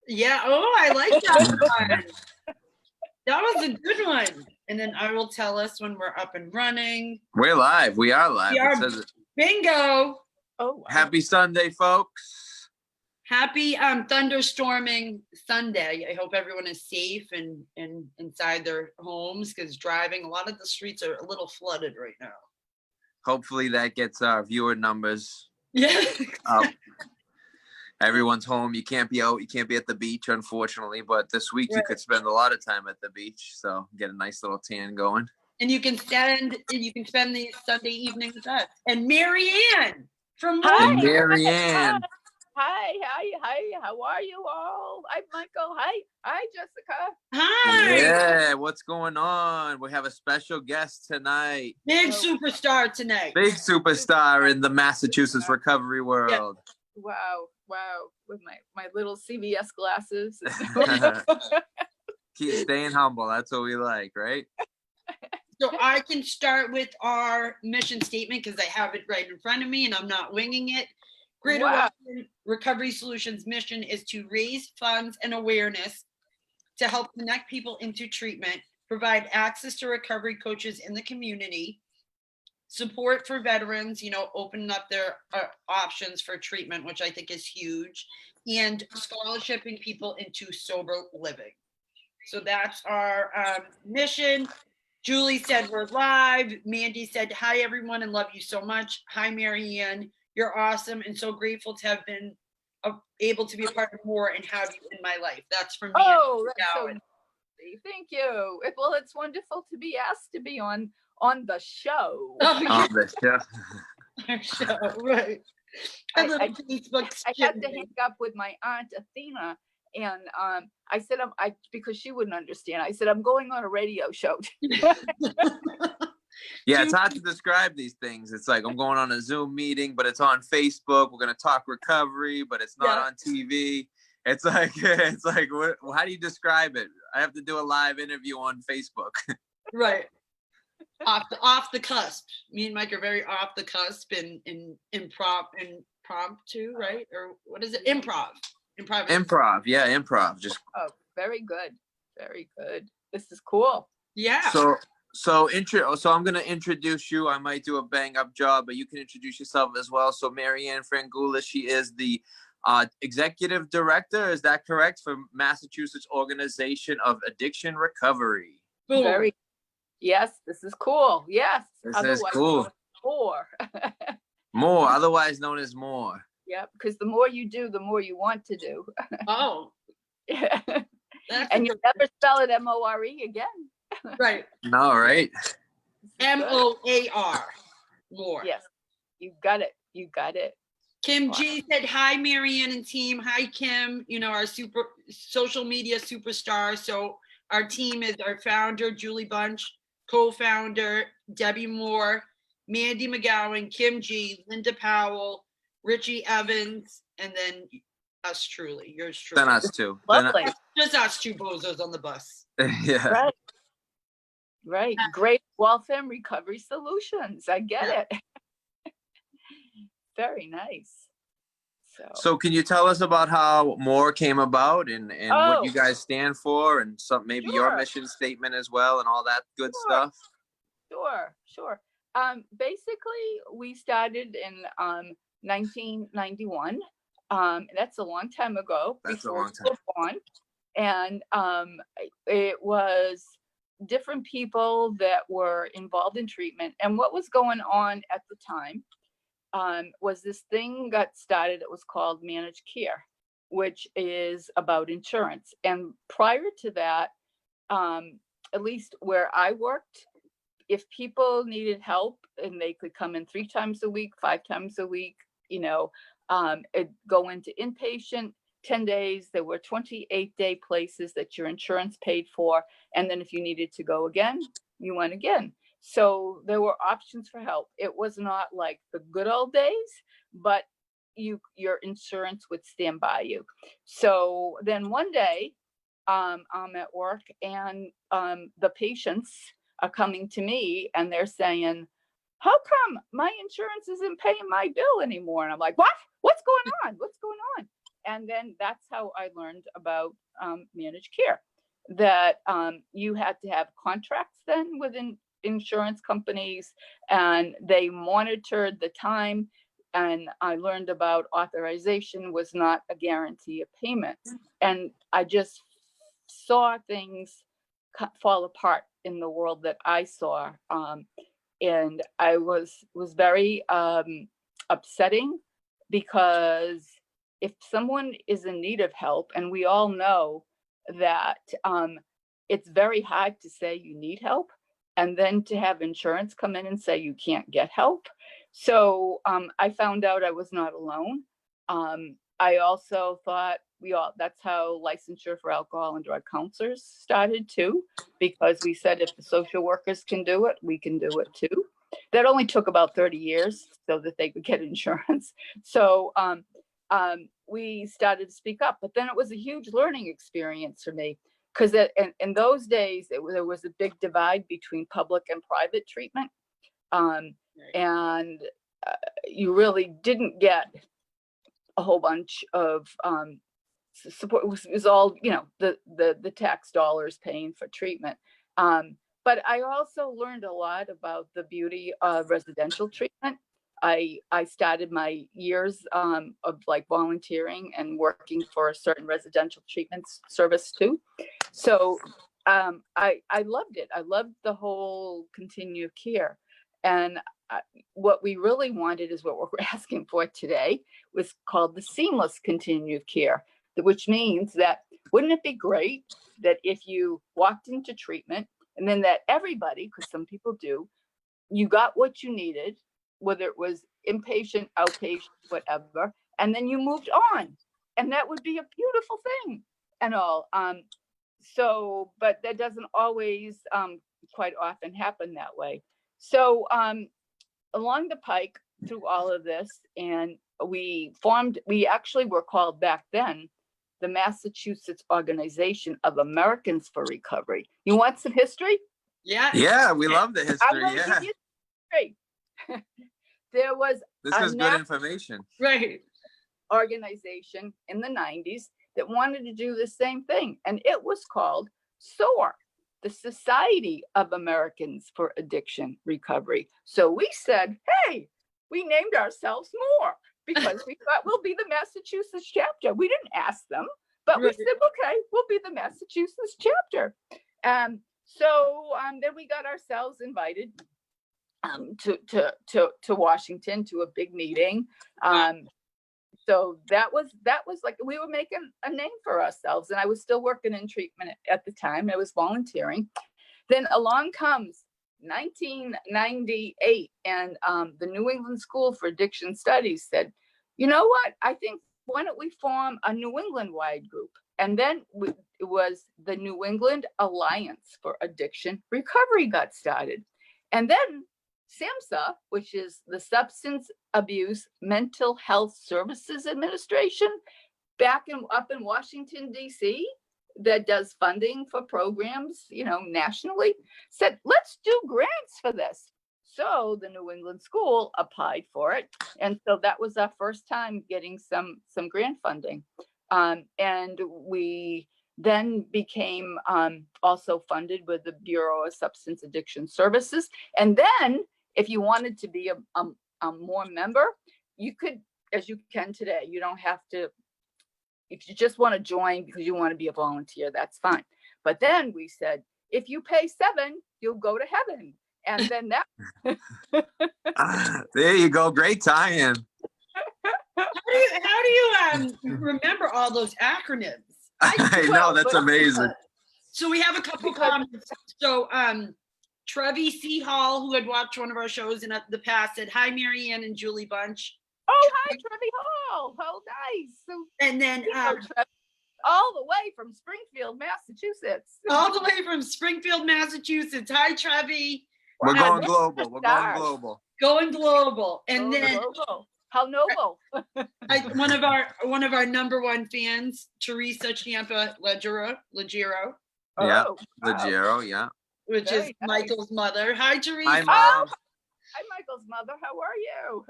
Yeah. Oh, I like that one. That was a good one. And then I will tell us when we're up and running. We're live. We are live. We are. It says it. Bingo. Oh, wow. Happy Sunday, folks. Happy thunderstorming Sunday. I hope everyone is safe and inside their homes, because driving, a lot of the streets are a little flooded right now. Hopefully that gets our viewer numbers Yeah. up. Everyone's home. You can't be out. You can't be at the beach, unfortunately. But this week you could spend a lot of time at the beach, so get a nice little tan going. And you can spend the Sunday evening with us. And Maryann from Hi. And Maryann. Hi, how are you all? I'm Michael. Hi, Jessica. Hi. Yeah, what's going on? We have a special guest tonight. Big superstar tonight. Big superstar in the Massachusetts recovery world. Yeah. Wow. With my little CVS glasses. Keep staying humble. That's what we like, right? So I can start with our mission statement because I have it right in front of me and I'm not winging it. Greater Western Recovery Solutions mission is to raise funds and awareness to help connect people into treatment, provide access to recovery coaches in the community, support for veterans, opening up their options for treatment, which I think is huge, and scholarshiping people into sober living. So that's our mission. Julie said we're live. Mandy said, hi, everyone, and love you so much. Hi, Maryann. You're awesome and so grateful to have been able to be a part of M.O.A.R and have you in my life. That's from me. Oh, that's so nice. Thank you. Well, it's wonderful to be asked to be on the show. On the show. Our show, right. I had to hang up with my aunt Athena, and I said, because she wouldn't understand. I said, I'm going on a radio show. Yeah, it's hard to describe these things. It's like I'm going on a Zoom meeting, but it's on Facebook. We're going to talk recovery, but it's not on TV. It's like, how do you describe it? I have to do a live interview on Facebook. Right. Off the cusp. Me and Mike are very off the cusp in impromptu, right? Or what is it? Improv. Yeah, improv. Just very good. Very good. This is cool. Yeah. So I'm going to introduce you. I might do a bang up job, but you can introduce yourself as well. So Maryann Frangules, she is the executive director. Is that correct? For Massachusetts Organization of Addiction Recovery. Boom. Yes, this is cool. Yes. This is cool. M.O.A.R, otherwise known as M.O.A.R. Yeah, because the more you do, the more you want to do. Oh. Yeah. And you never spell it M.O.R.E again. Right. No, right? M.O.A.R. M.O.A.R. Yes, you got it. Kim G said, hi, Maryann and team. Hi, Kim. Our super social media superstar. So our team is our founder, Julie Bunch, co-founder, Debbie Moore, Mandy McGowan, Kim G, Linda Powell, Richie Evans, and then us truly, yours truly. Then us too. Lovely. Just us two bozos on the bus. Yeah. Right. Great Wealth and Recovery Solutions. I get it. Very nice. So can you tell us about how M.O.A.R came about and what you guys stand for, and maybe your mission statement as well, and all that good stuff? Sure. Basically, we started in 1991. That's a long time ago. That's a long time. And it was different people that were involved in treatment. And what was going on at the time was this thing got started. It was called managed care, which is about insurance. And prior to that, at least where I worked, if people needed help and they could come in 3 times a week, 5 times a week, go into inpatient 10 days. There were 28-day places that your insurance paid for. And then if you needed to go again, you went again. So there were options for help. It was not like the good old days, but your insurance would stand by you. So then one day I'm at work and the patients are coming to me and they're saying, how come my insurance isn't paying my bill anymore? And I'm like, what? What's going on? And then that's how I learned about managed care, that you had to have contracts then with insurance companies, and they monitored the time. And I learned about authorization was not a guarantee of payment. And I just saw things fall apart in the world that I saw. And I was very upsetting, because if someone is in need of help, and we all know that it's very hard to say you need help, and then to have insurance come in and say you can't get help. So I found out I was not alone. I also thought that's how licensure for alcohol and drug counselors started too, because we said if the social workers can do it, we can do it too. That only took about 30 years so that they could get insurance. So we started to speak up, but then it was a huge learning experience for me, because in those days, there was a big divide between public and private treatment. And you really didn't get a whole bunch of support. It was all, the tax dollars paying for treatment. But I also learned a lot about the beauty of residential treatment. I started my years of like volunteering and working for a certain residential treatment service too. So I loved it. I loved the whole continuum of care. And what we really wanted is what we're asking for today, was called the seamless continuum of care, which means that wouldn't it be great that if you walked into treatment, and then that everybody, because some people do, you got what you needed, whether it was inpatient, outpatient, whatever, and then you moved on. And that would be a beautiful thing and all. So, but that doesn't always quite often happen that way. So along the pike through all of this, and we actually were called back then the Massachusetts Organization of Americans for Recovery. You want some history? Yeah, we love the history. I'm gonna give you history. There was this is good information. Right. Organization in the 90s that wanted to do the same thing, and it was called SOAR, the Society of Americans for Addiction Recovery. So we said, hey, we named ourselves M.O.A.R. because we thought we'll be the Massachusetts chapter. We didn't ask them, but we said, okay, we'll be the Massachusetts chapter. So then we got ourselves invited to Washington to a big meeting. So that was like, we were making a name for ourselves, and I was still working in treatment at the time. I was volunteering. Then along comes 1998, and the New England School for Addiction Studies said, you know what, I think, why don't we form a New England-wide group? And then it was the New England Alliance for Addiction Recovery got started. And then SAMHSA, which is the Substance Abuse Mental Health Services Administration, up in Washington, D.C., that does funding for programs, nationally, said, let's do grants for this. So the New England School applied for it. And so that was our first time getting some grant funding. And we then became also funded with the Bureau of Substance Addiction Services. And then if you wanted to be a more member, you could, as you can today. You don't have to, if you just want to join because you want to be a volunteer, that's fine. But then we said, if you pay $7, you'll go to heaven. And then that. There you go. Great tie-in. How do you remember all those acronyms? I know, that's amazing. So we have a couple comments. So Trevi C. Hall, who had watched one of our shows in the past, said, hi, Maryann and Julie Bunch. Oh, hi, Trevi Hall. How nice. So, and then all the way from Springfield, Massachusetts. All the way from Springfield, Massachusetts. Hi, Trevi. We're going global. We're going global. Going global. And then global. How noble. one of our number one fans, Teresa Champa Leggero. Yeah, Leggero, yeah. Which is Michael's mother. Hi, Teresa. Hi, Mom. Hi, Michael's mother. How are you?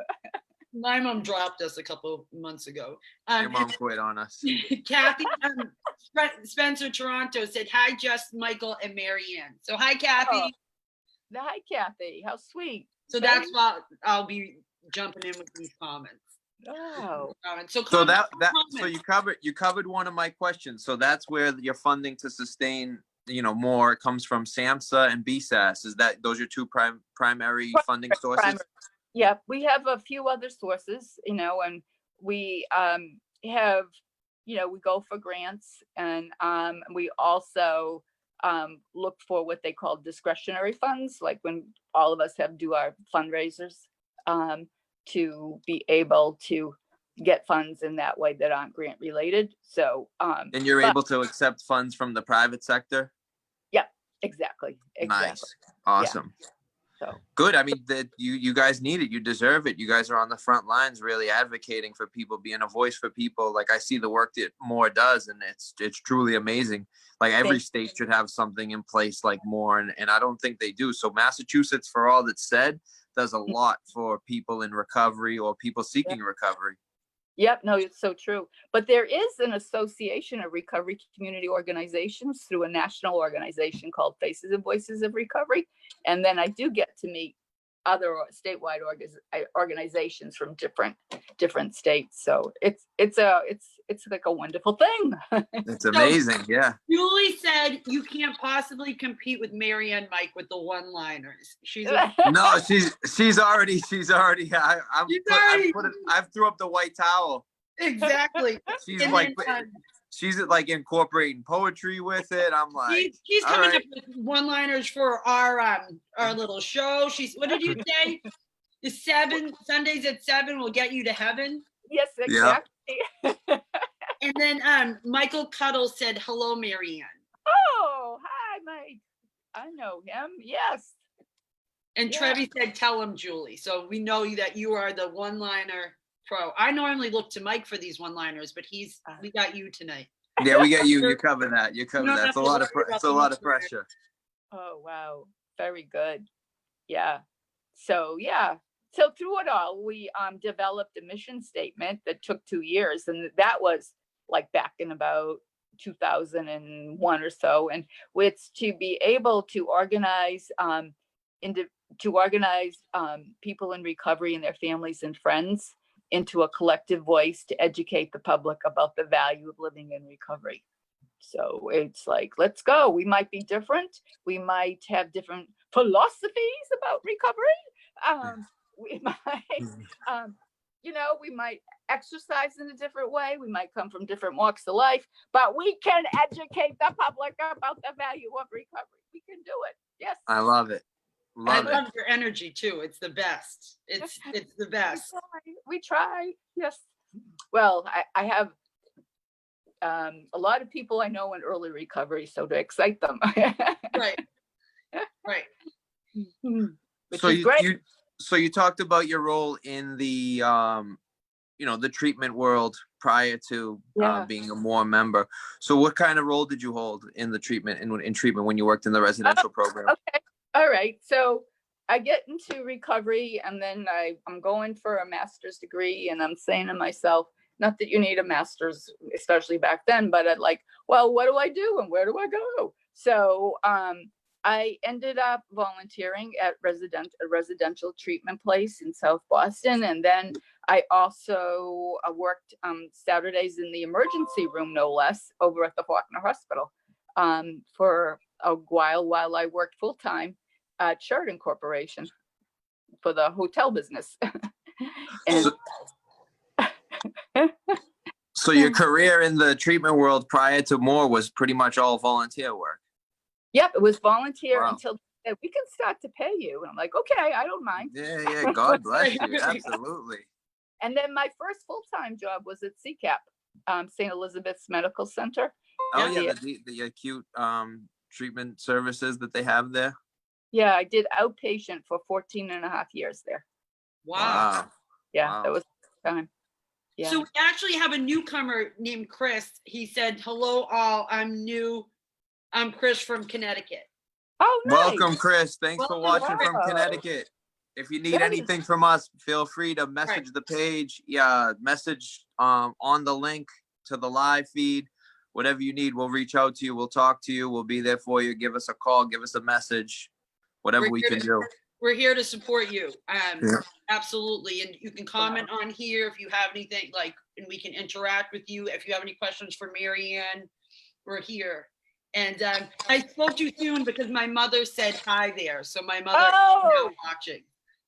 My mom dropped us a couple months ago. Your mom quit on us. Kathy Spencer Toronto said, hi, Jess, Michael, and Maryann. So hi, Kathy. Oh, hi, Kathy. How sweet. So that's why I'll be jumping in with these comments. Oh. So So so you covered one of my questions. So that's where your funding to sustain, more comes from SAMHSA and BSAS. Is that those are two primary funding sources? Yeah, we have a few other sources, and we have, we go for grants, and we also look for what they call discretionary funds, like when all of us do our fundraisers, to be able to get funds in that way that aren't grant related. So and you're able to accept funds from the private sector? Yeah, exactly. Nice. Awesome. Yeah. So good. I mean, that you guys need it. You deserve it. You guys are on the front lines really advocating for people, being a voice for people. Like, I see the work that M.O.A.R does, and it's truly amazing. Like, every state should have something in place like M.O.A.R, and I don't think they do. So Massachusetts, for all that's said, does a lot for people in recovery or people seeking recovery. Yep, no, it's so true. But there is an association of recovery community organizations through a national organization called Faces and Voices of Recovery. And then I do get to meet other statewide organizations from different states. So it's like a wonderful thing. It's amazing. Yeah. Julie said you can't possibly compete with Maryann, Mike, with the one-liners. No, she's already. I've threw up the white towel. Exactly. She's like incorporating poetry with it. I'm like, she's coming up with one-liners for our little show. What did you say? The Sundays at 7 will get you to heaven. Yes, exactly. Yeah. And then Michael Cuddle said, hello, Maryann. Oh, hi, Mike. I know him. Yes. And Trevi said, tell him, Julie. So we know that you are the one-liner pro. I normally look to Mike for these one-liners, but we got you tonight. Yeah, we got you. You cover that. It's a lot of pressure. Oh, wow. Very good. Yeah. So through it all, we developed a mission statement that took 2 years, and that was like back in about 2001 or so. And it's to be able to organize people in recovery and their families and friends into a collective voice to educate the public about the value of living in recovery. So it's like, let's go. We might be different. We might have different philosophies about recovery. We might, we might exercise in a different way. We might come from different walks of life, but we can educate the public about the value of recovery. We can do it. Yes. I love it. I love your energy too. It's the best. It's the best. We try. Yes. Well, I have a lot of people I know in early recovery, so to excite them. Right. Which is great. So you talked about your role in the the treatment world prior to being a M.O.A.R member. So what kind of role did you hold in the treatment in treatment when you worked in the residential program? Okay. All right. So I get into recovery, and then I'm going for a master's degree, and I'm saying to myself, not that you need a master's, especially back then, but what do I do and where do I go? So I ended up volunteering at a residential treatment place in South Boston. And then I also worked Saturdays in the emergency room, no less, over at the Faulkner Hospital for a while I worked full-time at Sheridan Corporation for the hotel business. So your career in the treatment world prior to M.O.A.R was pretty much all volunteer work? Yep, it was volunteer until they said, we can start to pay you. And I'm like, okay, I don't mind. Yeah, God bless you. Absolutely. And then my first full-time job was at CCAP, St. Elizabeth's Medical Center. Oh, yeah, the acute treatment services that they have there. Yeah, I did outpatient for 14 and a half years there. Wow. Yeah, that was the time. Yeah. So we actually have a newcomer named Chris. He said, hello, all. I'm new. I'm Chris from Connecticut. Oh, nice. Welcome, Chris. Thanks for watching from Connecticut. if you need anything from us, feel free to message the page. Yeah, message on the link to the live feed. Whatever you need, we'll reach out to you. We'll talk to you. We'll be there for you. Give us a call. Give us a message. Whatever we can do. We're here to support you. Yeah. Absolutely. And you can comment on here if you have anything, like, and we can interact with you. If you have any questions for Maryann, we're here. And I spoke too soon because my mother said hi there. So my mother is now watching.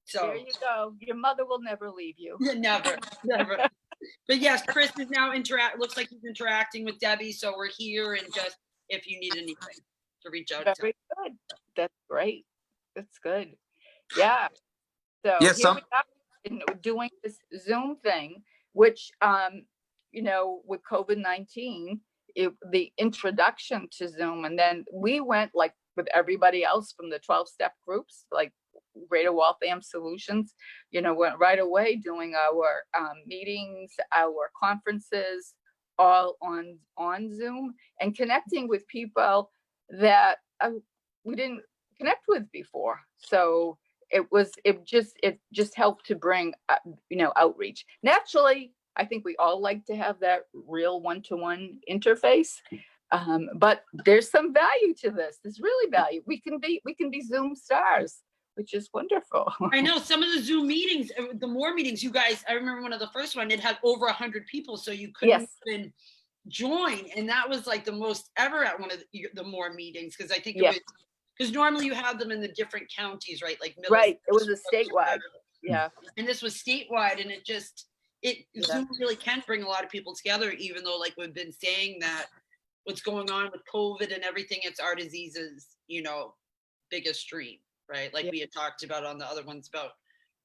So there you go. Your mother will never leave you. Never, never. But yes, Chris is now looks like he's interacting with Debbie. So we're here, and just if you need anything to reach out. Very good. That's great. That's good. Yeah. So Yeah, here we are doing this Zoom thing, which you know, with COVID-19, the introduction to Zoom, and then we went like with everybody else from the 12-step groups, like Greater Waltham Solutions, you know, went right away doing our meetings, our conferences, all on Zoom, and connecting with people that we didn't connect with before. So it just helped to bring you know, outreach. Naturally, I think we all like to have that real one-to-one interface, but there's some value to this. There's really value. We can be Zoom stars, which is wonderful. I know some of the Zoom meetings, the M.O.A.R meetings, you guys, I remember one of the first one, it had over 100 people, so you couldn't even join. And that was like the most ever at one of the M.O.A.R meetings, because I think it was, because normally you have them in the different counties, right? Like Middlesex, it was a statewide. Yeah. And this was statewide, and Zoom really can bring a lot of people together, even though, like we've been saying, that what's going on with COVID and everything, it's our disease's, you know, biggest stream, right? Like we had talked about on the other ones about,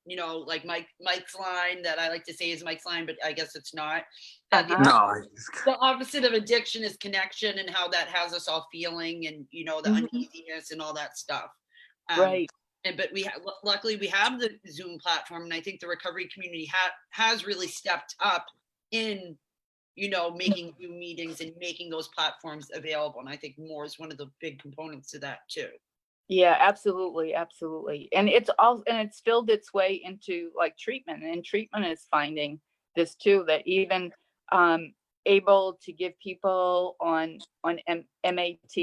you know, like Mike's line, that I like to say is Mike's line, but I guess it's not. No. The opposite of addiction is connection, and how that has us all feeling, and, you know, the uneasiness and all that stuff. Right. But luckily we have the Zoom platform, and I think the recovery community has really stepped up in, you know, making Zoom meetings and making those platforms available. And I think M.O.A.R is one of the big components to that too. Yeah, absolutely. Absolutely. And it's filled its way into like treatment, and treatment is finding this too, that even able to give people on MAT,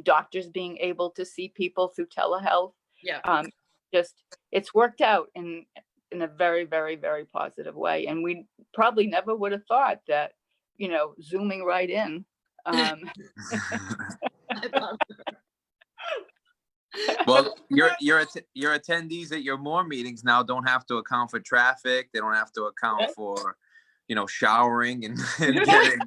doctors being able to see people through telehealth. Yeah. It's worked out in a very, very, very positive way. And we probably never would have thought that, you know, zooming right in. Well, your attendees at your M.O.A.R meetings now don't have to account for traffic. They don't have to account for, you know, showering and getting,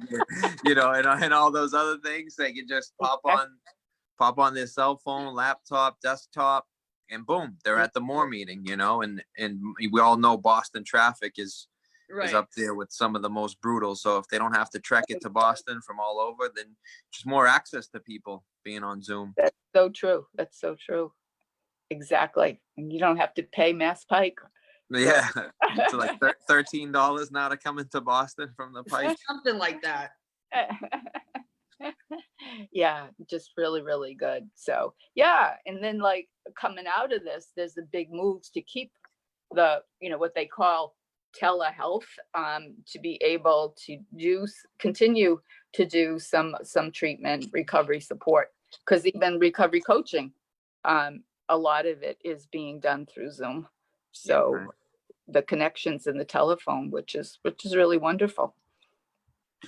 you know, and all those other things. They can just pop on their cell phone, laptop, desktop, and boom, they're at the M.O.A.R meeting, you know, and we all know Boston traffic is up there with some of the most brutal. So if they don't have to trek it to Boston from all over, then just more access to people being on Zoom. That's so true. That's so true. Exactly. And you don't have to pay Mass Pike. Yeah. It's like $13 now to come into Boston from the Pike. Something like that. Yeah, just really, really good. So yeah, and then like coming out of this, there's the big moves to keep the, you know, what they call telehealth, to be able to continue to do some treatment, recovery support, because even recovery coaching, a lot of it is being done through Zoom. So the connections in the telephone, which is really wonderful.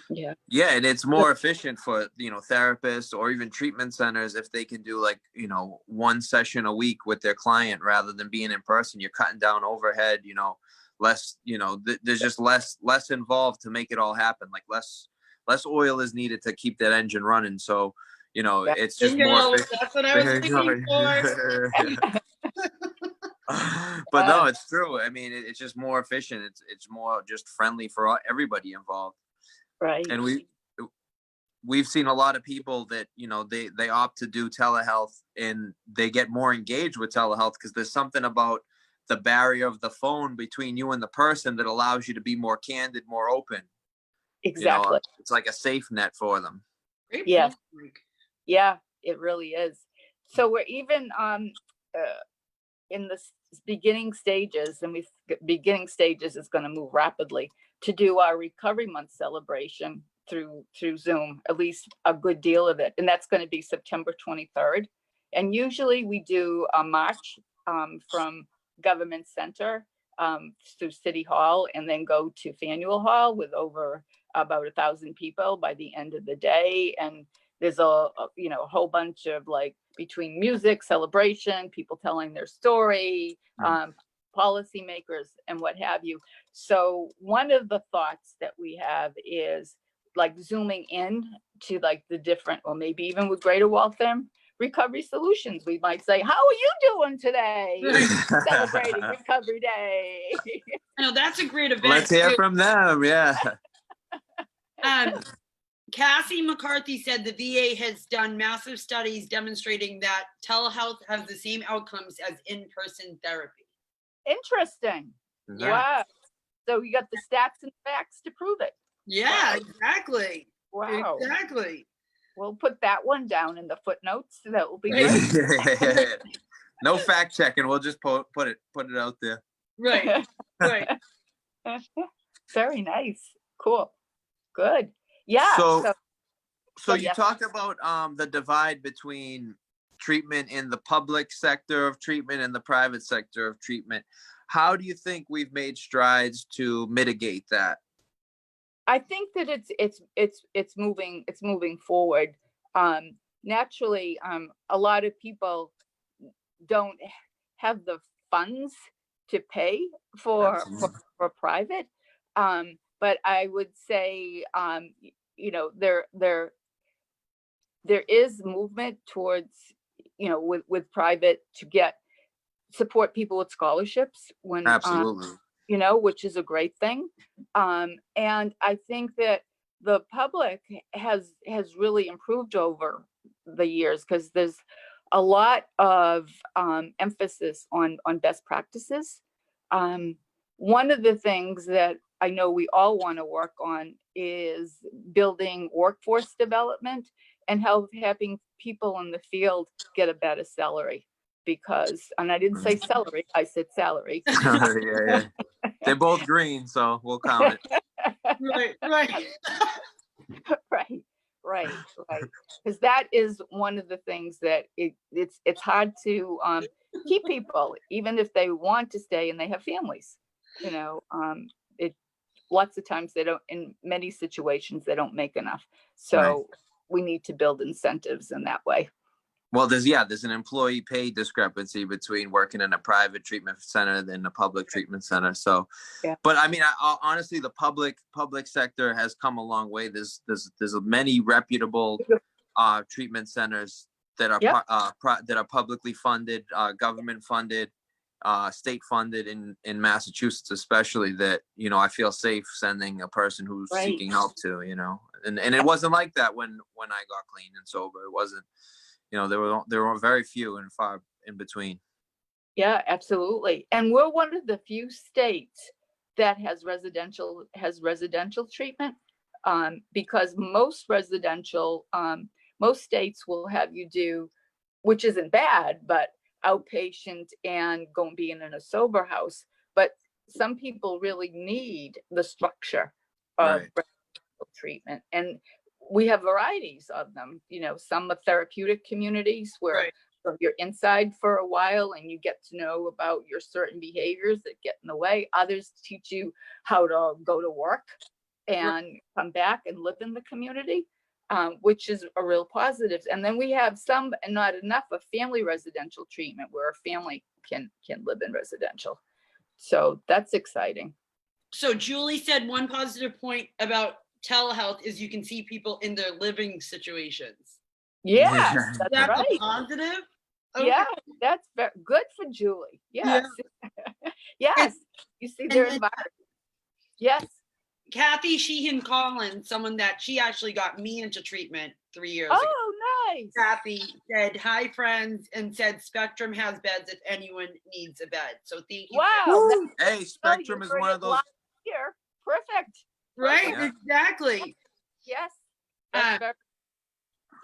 Yeah, and it's more efficient for, you know, therapists or even treatment centers if they can do like, you know, one session a week with their client rather than being in person. You're cutting down overhead, you know, less, you know, there's just less involved to make it all happen. Like less oil is needed to keep that engine running. So, you know, it's just more efficient. That's what I was looking for. But no, it's true. I mean, it's just more efficient. It's more just friendly for everybody involved. Right. And we've seen a lot of people that, you know, they opt to do telehealth, and they get more engaged with telehealth because there's something about the barrier of the phone between you and the person that allows you to be more candid, more open. Exactly. You know, it's like a safe net for them. Yes. Yeah, it really is. So we're even in the beginning stages, and beginning stages is going to move rapidly to do our Recovery Month celebration through Zoom, at least a good deal of it. And that's going to be September 23rd. And usually we do a march from Government Center through City Hall, and then go to Faneuil Hall with over about 1,000 people by the end of the day. And there's a whole bunch of, like, between music, celebration, people telling their story, policymakers and what have you. So one of the thoughts that we have is like zooming in to like the different, or maybe even with Greater Waltham Recovery Solutions, we might say, how are you doing today? Celebrating Recovery Day. No, that's a great event. Let's hear from them. Yeah. Cassie McCarthy said the VA has done massive studies demonstrating that telehealth has the same outcomes as in-person therapy. Interesting. Yeah. Wow. So you got the stats and facts to prove it. Yeah, Wow. Exactly. Wow. Exactly. We'll put that one down in the footnotes. That will be great. No fact checking. We'll just put it out there. Right. Right. Very nice. Cool. Good. Yeah. So you yes. talked about the divide between treatment in the public sector of treatment and the private sector of treatment. How do you think we've made strides to mitigate that? I think that it's moving forward. Naturally, a lot of people don't have the funds to pay for private. But I would say, there is movement towards, with private to support people with scholarships when, Absolutely. which is a great thing. And I think that the public has really improved over the years, because there's a lot of emphasis on best practices. One of the things that I know we all want to work on is building workforce development and having people in the field get a better salary. And I didn't say celery, I said salary. Yeah. They're both green, so we'll count it. Right. Because that is one of the things that it's hard to keep people, even if they want to stay and they have families. Lots of times they don't, in many situations, they don't make enough. So we need to build incentives in that way. Well, there's an employee pay discrepancy between working in a private treatment center and a public treatment center. So, yeah. But I mean, honestly, the public sector has come a long way. There's many reputable treatment centers that are that are publicly funded, government funded, state funded in Massachusetts, especially, that I feel safe sending a person who's seeking help to. And it wasn't like that when I got clean and sober. It wasn't. There were very few and far in between. Yeah, absolutely. And we're one of the few states that has residential treatment, because most states will have you do, which isn't bad, but outpatient and being in a sober house. But some people really need the structure of residential treatment. And we have varieties of them, some are therapeutic communities where you're inside for a while and you get to know about your certain behaviors that get in the way. Others teach you how to go to work and come back and live in the community, which is a real positive. And then we have some, and not enough, of family residential treatment where a family can live in residential. So that's exciting. So Julie said one positive point about telehealth is you can see people in their living situations. Yes, that's right. A positive? Okay. Yeah, that's very good for Julie. Yes. Yeah. Yes. You see their environment. Yes. Kathy Sheehan Collins, someone that she actually got me into treatment 3 years ago. Oh, nice. Kathy said, hi, friends, and said Spectrum has beds if anyone needs a bed. So thank you. Wow. Hey, Spectrum is one of those. Here. Perfect. Right, yeah. Exactly. Yes.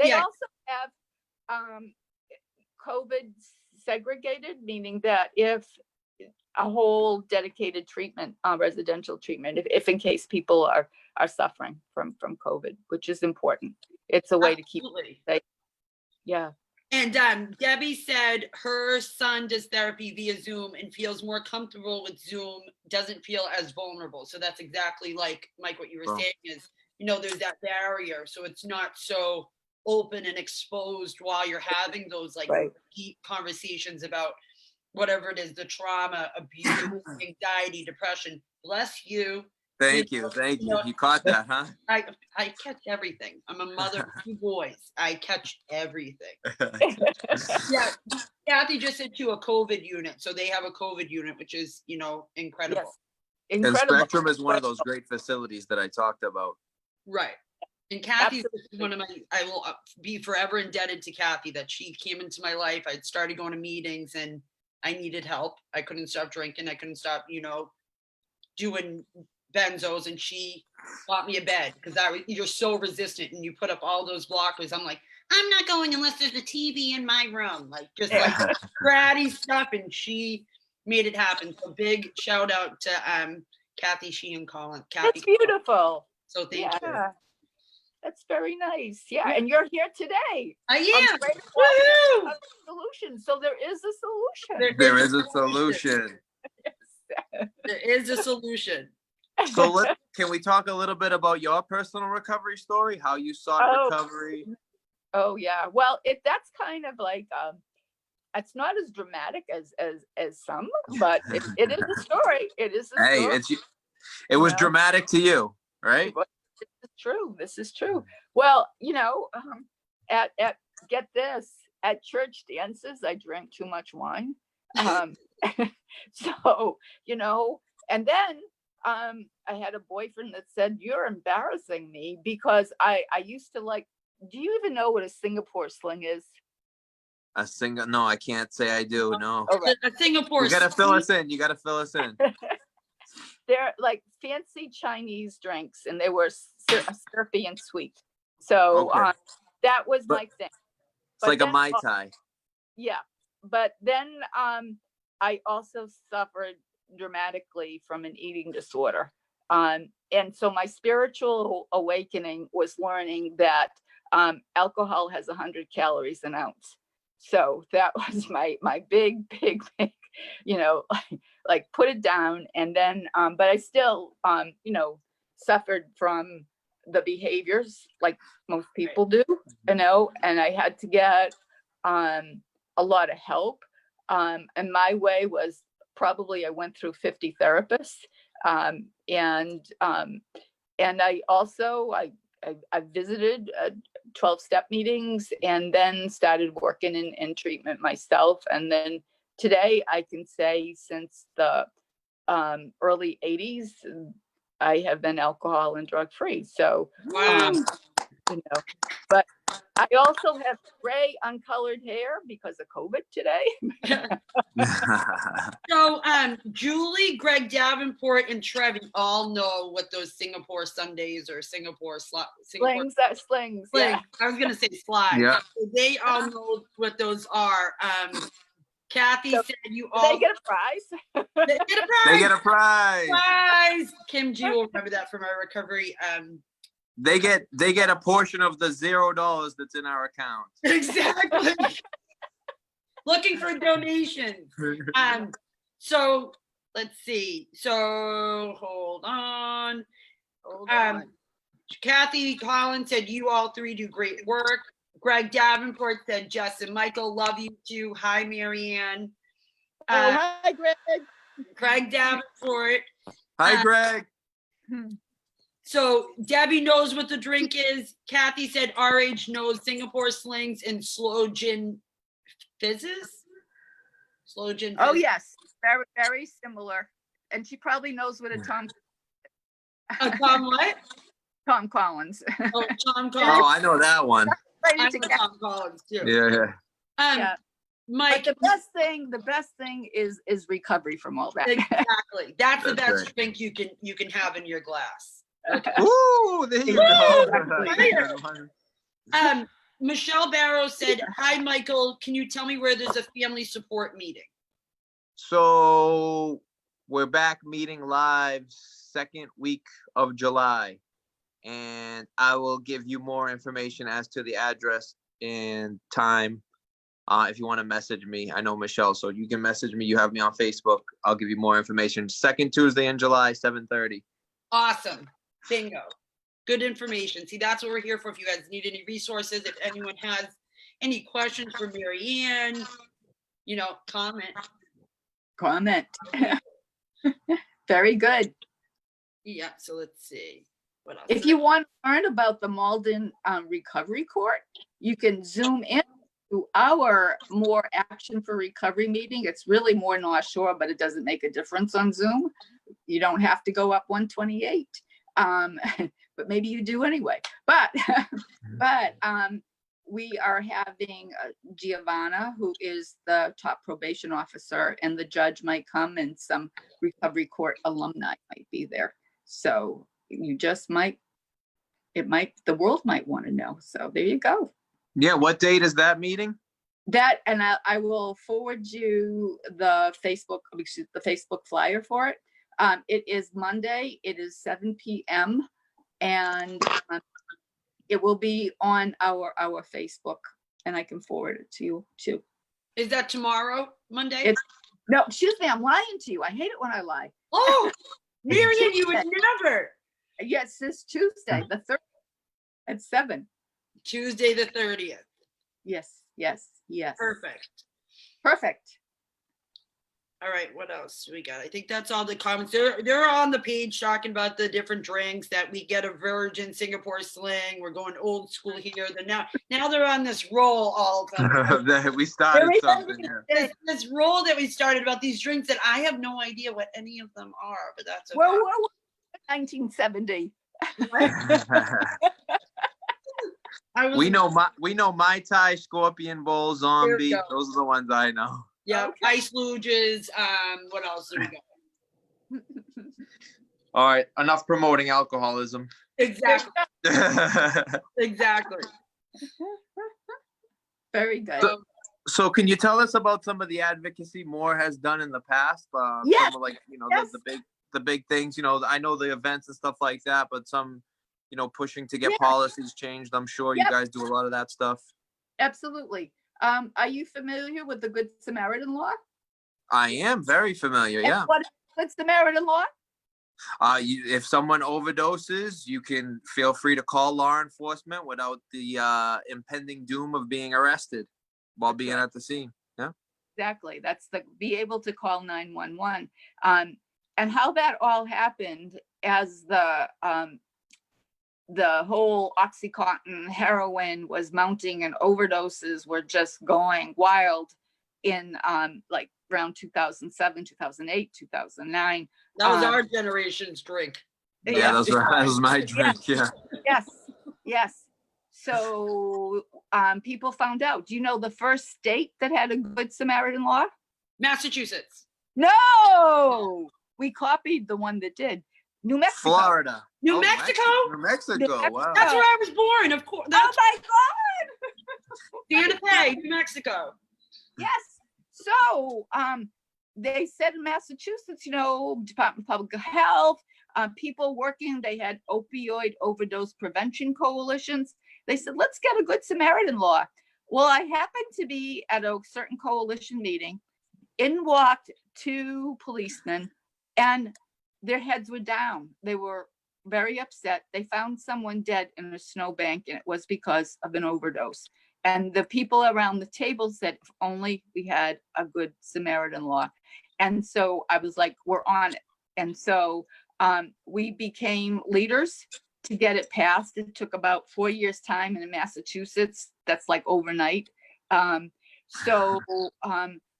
They also have COVID segregated, meaning that if a whole dedicated treatment, residential treatment, if in case people are suffering from COVID, which is important. It's a way to keep Absolutely. safe. Yeah. And Debbie said her son does therapy via Zoom and feels more comfortable with Zoom, doesn't feel as vulnerable. So that's exactly like, Mike, what you were saying is, you know, there's that barrier. So it's not so open and exposed while you're having those like deep conversations about whatever it is, the trauma, abuse, anxiety, depression. Bless you. Thank you. You caught that, huh? I catch everything. I'm a mother of 2 boys. I catch everything. Yeah, Kathy just said to a COVID unit. So they have a COVID unit, which is, you know, incredible. Yes. And Incredible. Spectrum is one of those great facilities that I talked about. Right. And Kathy's one of my, I will be forever indebted to Kathy that she came into my life. I'd started going to meetings and I needed help. I couldn't stop drinking. I couldn't stop, you know, doing benzos, and she bought me a bed because you're so resistant and you put up all those blockers. I'm like, I'm not going unless there's a TV in my room, like just like bratty stuff. And she made it happen. So big shout out to Kathy Sheehan Collins. That's beautiful. So thank you. That's very nice. Yeah, and you're here today. I am. Woo! Solution. So there is a solution. There is a solution. There is a solution. So can we talk a little bit about your personal recovery story? How you sought recovery? Oh yeah. Well, that's kind of like it's not as dramatic as some, but it is a story. It is a story. It was dramatic to you, right? This is true. This is true. Well, you know, at get this, at church dances, I drank too much wine. So, you know, and then I had a boyfriend that said, "You're embarrassing me," because I used to like, do you even know what a Singapore sling is? No, I can't say I do. No. Right. A Singapore. You gotta fill us in. You gotta fill us in. They're like fancy Chinese drinks, and they were syrupy and sweet. So that was my thing. It's like a Mai Tai. Yeah, but then I also suffered dramatically from an eating disorder, and so my spiritual awakening was learning that alcohol has 100 calories an ounce. So that was my big, you know, like put it down. And then, but I still, you know, suffered from the behaviors like most people do, you know, and I had to get a lot of help. And my way was probably I went through 50 therapists. And I also, I visited 12-step meetings and then started working in treatment myself. And then today I can say since the early 80s, I have been alcohol and drug free. So, you know, but I also have gray uncolored hair because of COVID today. So Julie, Greg Davenport, and Trevi all know what those Singapore Sundays or Singapore slings. Yeah. I was gonna say slides. Yeah. So they all know what those are. Kathy said you all. They get a prize. They get a prize. They get a prize. Prize. Kim G will remember that from our recovery. They get a portion of the $0 that's in our account. Exactly. Looking for donations. So let's see. So hold on. Kathy Collins said you all three do great work. Greg Davenport said Jess and Michael love you too. Hi, Maryann. Hi, Greg. Greg Davenport. Hi, Greg. So Debbie knows what the drink is. Kathy said RH knows Singapore slings and slow gin fizzes. Slow gin. Oh yes, very very similar. And she probably knows what a Tom. Tom what? Tom Collins. Oh, Tom Collins. Oh, I know that one. I know Tom Collins too. Yeah. Yeah. Mike, but the best thing is recovery from all that. Exactly. That's the best drink you can have in your glass. Okay. Ooh, there you go. Michelle Barrow said, "Hi, Michael. Can you tell me where there's a family support meeting?" So we're back meeting live second week of July. And I will give you more information as to the address and time. If you want to message me, I know Michelle, so you can message me. You have me on Facebook. I'll give you more information. Second Tuesday in July, 7:30. Awesome. Bingo. Good information. See, that's what we're here for. If you guys need any resources, if anyone has any questions for Maryann, comment. Comment. Very good. Yeah, so let's see. What else? If you want to learn about the Malden Recovery Court, you can zoom in to our More Action for Recovery meeting. It's really more North Shore, but it doesn't make a difference on Zoom. You don't have to go up 128, but maybe you do anyway. But we are having Giovanna, who is the top probation officer, and the judge might come, and some recovery court alumni might be there. So you just the world might want to know. So there you go. Yeah, what date is that meeting? That, and I will forward you the Facebook flyer for it. It is Monday. It is 7 p.m. and it will be on our Facebook, and I can forward it to you too. Is that tomorrow, Monday? No, excuse me, I'm lying to you. I hate it when I lie. Oh, Maryann, you would never. Yes, this Tuesday, the 30th at 7. Tuesday the 30th. Yes. Perfect. All right, what else do we got? I think that's all the comments. They're on the page talking about the different drinks that we get a virgin Singapore sling. We're going old school here. Now they're on this roll all of them. We started something here. This roll that we started about these drinks that I have no idea what any of them are, but that's okay. Well, 1970. We know Mai Tai, Scorpion Bowl, Zombie. Those are the ones I know. Yeah, Okay. Ice Luges. What else do we got? All right, enough promoting alcoholism. Exactly. Exactly. Very good. So can you tell us about some of the advocacy M.O.A.R has done in the past? Yes. Some of Yes. the big things, I know the events and stuff like that, but some, pushing to get policies changed. I'm sure you guys do a lot of that stuff. Absolutely. Are you familiar with the Good Samaritan law? I am very familiar. And Yeah. what is Good Samaritan law? If someone overdoses, you can feel free to call law enforcement without the impending doom of being arrested while being at the scene. Yeah. Exactly. That's be able to call 911. And how that all happened as the whole Oxycontin heroin was mounting and overdoses were just going wild in like around 2007, 2008, 2009. That was our generation's drink. Yeah, that was my drink. Yeah. Yes. So people found out. Do you know the first state that had a Good Samaritan law? Massachusetts. No, we copied the one that did. New Mexico. Florida. New Mexico? New Mexico. Wow. That's where I was born, of course. That's Oh my God. Santa Fe, New Mexico. Yes. So they said in Massachusetts, Department of Public Health, people working, they had opioid overdose prevention coalitions. They said, let's get a Good Samaritan law. Well, I happened to be at a certain coalition meeting. In walked 2 policemen, and their heads were down. They were very upset. They found someone dead in a snowbank, and it was because of an overdose. And the people around the table said, if only we had a Good Samaritan law. And so I was like, we're on it. And so we became leaders to get it passed. It took about 4 years' time, and in Massachusetts, that's like overnight.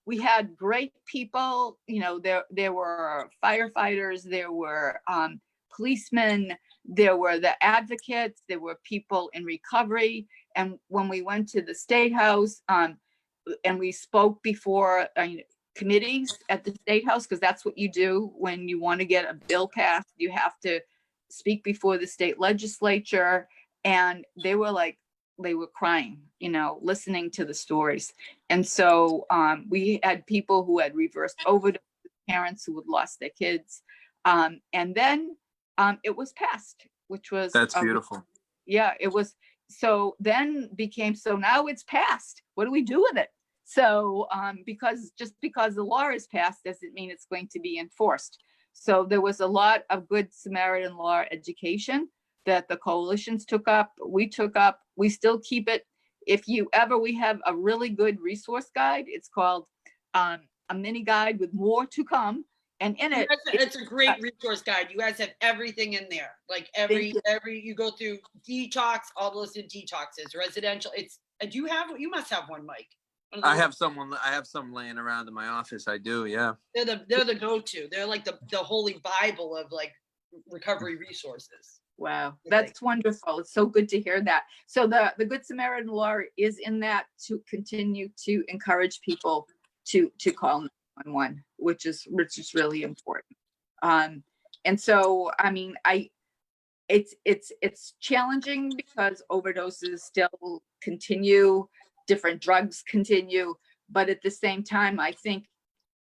We had great people, there were firefighters, there were policemen, there were the advocates, there were people in recovery. And when we went to the State House and we spoke before committees at the State House, because that's what you do when you want to get a bill passed, you have to speak before the state legislature. And they were like, they were crying, listening to the stories. And so we had people who had reversed overdose, parents who had lost their kids. And then it was passed, which was That's beautiful. Yeah, it was. So then so now it's passed. What do we do with it? So because the law is passed doesn't mean it's going to be enforced. So there was a lot of good Samaritan law education that the coalitions took up. We took up. We still keep it. We have a really good resource guide. It's called a mini guide with more to come. And in it, it's a great resource guide. You guys have everything in there. Like you go through detox, all those detoxes, residential. You must have one, Mike. I have some laying around in my office. I do. Yeah. They're the go-to. They're like the holy Bible of like recovery resources. Wow. That's wonderful. It's so good to hear that. So the Good Samaritan law is in that to continue to encourage people to call 911, which is really important. And so, I mean, it's challenging because overdoses still continue, different drugs continue, but at the same time, I think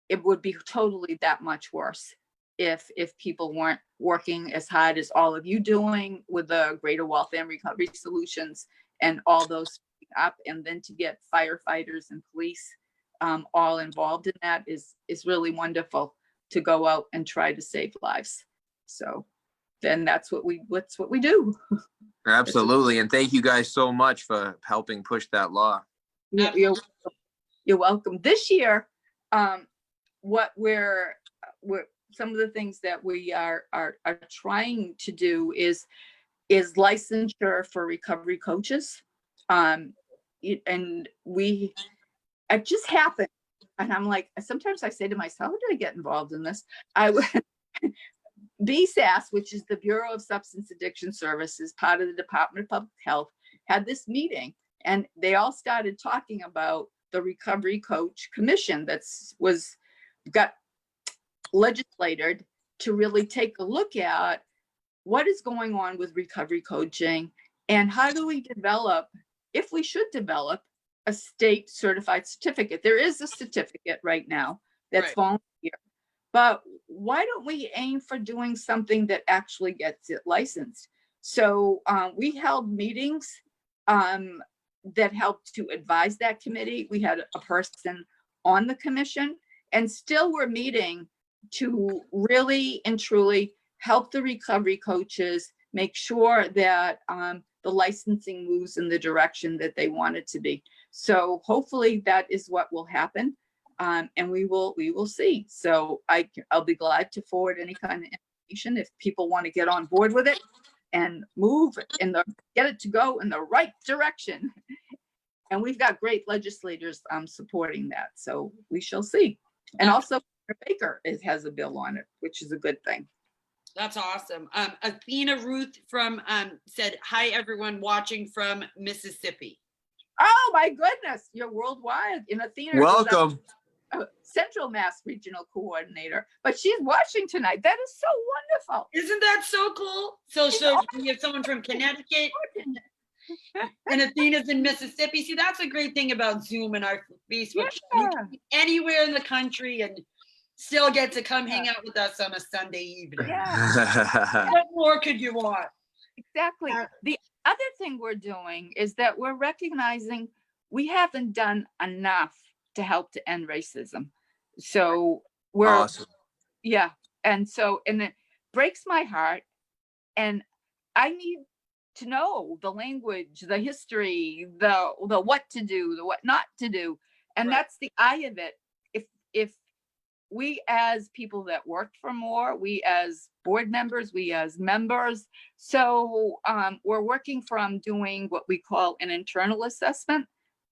it would be totally that much worse if people weren't working as hard as all of you doing with the Greater Waltham Recovery Solutions and all those up, and then to get firefighters and police all involved in that is really wonderful to go out and try to save lives. So then that's what we do. Absolutely. And thank you guys so much for helping push that law. You're welcome. This year, what we're some of the things that we are trying to do is licensure for recovery coaches. And it just happened. And I'm like, sometimes I say to myself, how did I get involved in this? BSAS, which is the Bureau of Substance Addiction Services, part of the Department of Public Health, had this meeting, and they all started talking about the Recovery Coach Commission got legislated to really take a look at what is going on with recovery coaching and how do we develop, if we should develop, a state certified certificate. There is a certificate right now that's volunteer, but why don't we aim for doing something that actually gets it licensed? So we held meetings that helped to advise that committee. We had a person on the commission, and still we're meeting to really and truly help the recovery coaches make sure that the licensing moves in the direction that they want it to be. So hopefully that is what will happen, and we will see. So I'll be glad to forward any kind of information if people want to get on board with it and move get it to go in the right direction. And we've got great legislators supporting that, so we shall see. And also Baker has a bill on it, which is a good thing. That's awesome. Athena Ruth said, hi, everyone watching from Mississippi. Oh my goodness, you're worldwide. And Athena, welcome. Central Mass Regional Coordinator, but she's watching tonight. That is so wonderful. Isn't that so cool? So we have someone from Connecticut and Athena's in Mississippi. See, that's a great thing about Zoom and our Facebook. Yeah. You can be anywhere in the country and still get to come hang out with us on a Sunday evening. Yeah. What more could you want? Exactly. The other thing we're doing is that we're recognizing we haven't done enough to help to end racism. So we're awesome. Yeah. And it breaks my heart. And I need to know the language, the history, the what to do, the what not to do. And that's the eye of it. If we as people that worked for M.O.A.R, we as board members, we as members, so we're working from doing what we call an internal assessment.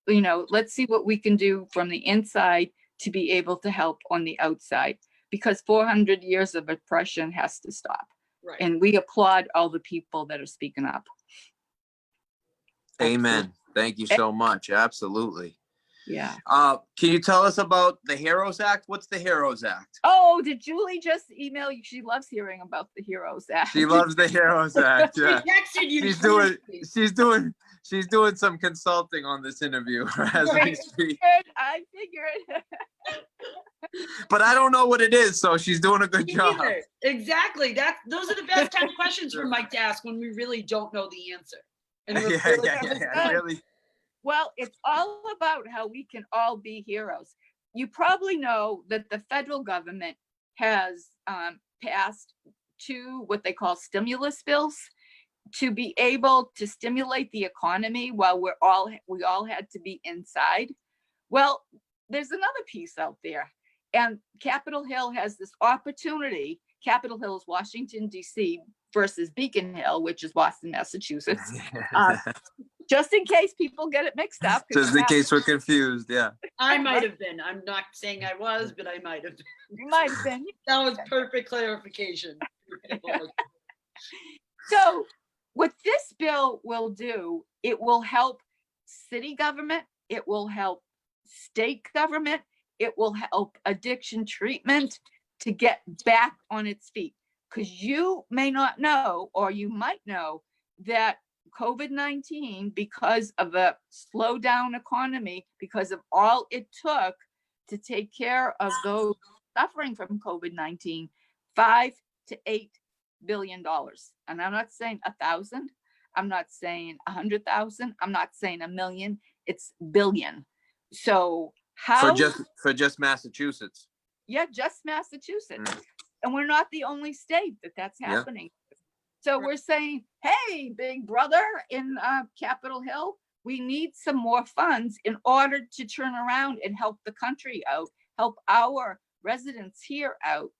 Let's see what we can do from the inside to be able to help on the outside, because 400 years of oppression has to stop. Right. And we applaud all the people that are speaking up. Amen. Thank you so much. Absolutely. Yeah. Can you tell us about the HEROES Act? What's the HEROES Act? Oh, did Julie just email you? She loves hearing about the HEROES Act. She loves the HEROES Act. Yeah. She texted you. She's doing she's doing some consulting on this interview as we Right. speak. I figured. But I don't know what it is, so she's doing a good Me job. neither. Exactly. Those are the best kind of questions for Mike to ask when we really don't know the answer. And we're really- Yeah, really. Well, it's all about how we can all be heroes. You probably know that the federal government has passed 2 what they call stimulus bills to be able to stimulate the economy while we all had to be inside. Well, there's another piece out there, and Capitol Hill has this opportunity. Capitol Hill is Washington, D.C. versus Beacon Hill, which is Boston, Massachusetts. Just in case people get it mixed up. Just in case we're confused, yeah. I might have been. I'm not saying I was, but I might have been. You might have been. That was perfect clarification. So what this bill will do, it will help city government, it will help state government, it will help addiction treatment to get back on its feet. Because you may not know, or you might know, that COVID-19, because of a slowdown economy, because of all it took to take care of those suffering from COVID-19, $5 to $8 billion. And I'm not saying 1,000, I'm not saying 100,000, I'm not saying 1 million, it's billion. So how for just Massachusetts. Yeah, just Massachusetts. And we're not the only state that's happening. So we're saying, hey, big brother in Capitol Hill, we need some more funds in order to turn around and help the country out, help our residents here out,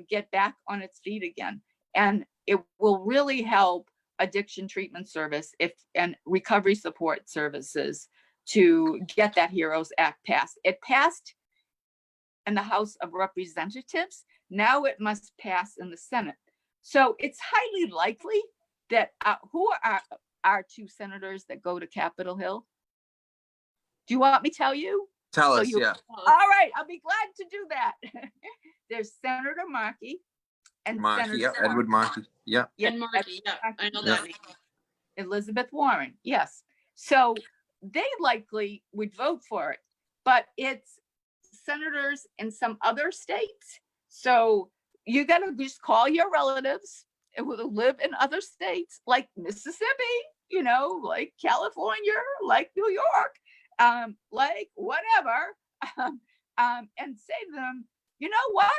get back on its feet again. And it will really help addiction treatment service and recovery support services to get that HEROES Act passed. It passed in the House of Representatives. Now it must pass in the Senate. So it's highly likely that who are our 2 senators that go to Capitol Hill? Do you want me to tell you? Tell us, yeah. All right, I'll be glad to do that. There's Senator Markey and Markey, yeah, Edward Markey, yeah. And Markey, yeah, I know that name. Elizabeth Warren, yes. So they likely would vote for it, but it's senators in some other states. So you got to just call your relatives who live in other states, like Mississippi, like California, like New York, like whatever, and say to them, you know what?